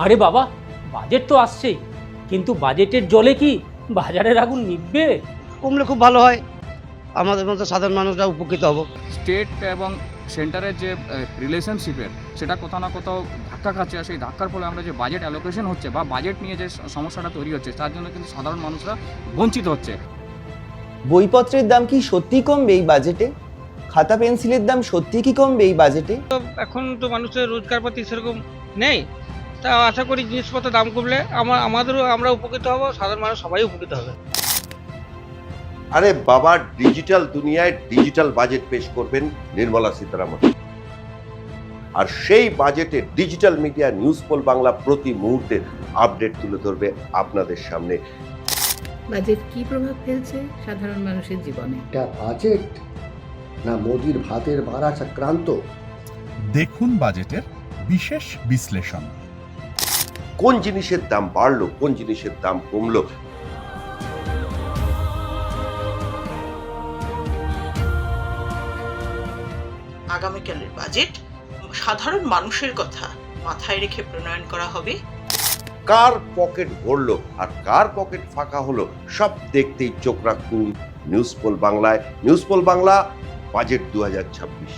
আরে বাবা, বাজেট তো আসছেই, কিন্তু বাজেটের জলে কি বাজারের আগুন নিভবে? কমলে খুব ভালো হয়, আমাদের মতো সাধারণ মানুষরা উপকৃত হব। স্টেট এবং সেন্টারের যে রিলেশনশিপের সেটা কোথাও না কোথাও ধাক্কা খাচ্ছে, আর সেই ধাক্কার ফলে আমরা যে বাজেট অ্যালোকেশন হচ্ছে বা বাজেট নিয়ে যে সমস্যাটা তৈরি হচ্ছে তার জন্য কিন্তু সাধারণ মানুষরা বঞ্চিত হচ্ছে। বইপত্রের দাম কি সত্যি কমবে এই বাজেটে? খাতা পেন্সিলের দাম সত্যি কি কমবে এই বাজেটে? এখন তো মানুষের রোজগারপাতি সেরকম নেই, তা আশা করি জিনিসপত্রের দাম কমলে আমাদেরও আমরা উপকৃত হব, সাধারণ মানুষ সবাই উপকৃত হবে। আরে বাবা, ডিজিটাল দুনিয়ায় ডিজিটাল বাজেট পেশ করবেন নির্মলা সীতারামন, আর সেই বাজেটে digital media news poll Bangla প্রতি মুহূর্তের আপডেট তুলে ধরবে আপনাদের সামনে। বাজেট কি প্রভাব ফেলছে সাধারণ মানুষের জীবনে? এটা বাজেট না মোদির ভাতের ভাড়া চক্রান্ত? দেখুন বাজেটের বিশেষ বিশ্লেষণ। কোন জিনিসের দাম বাড়লো, কোন জিনিসের দাম কমলো, আগামীকালের বাজেট সাধারণ মানুষের কথা মাথায় রেখে প্রণয়ন করা হবে। কার পকেট ভরলো আর কার পকেট ফাঁকা হলো সব দেখতেই চোখ রাখুন নিউজ পোল বাংলায়। News poll Bangla, budget 2026।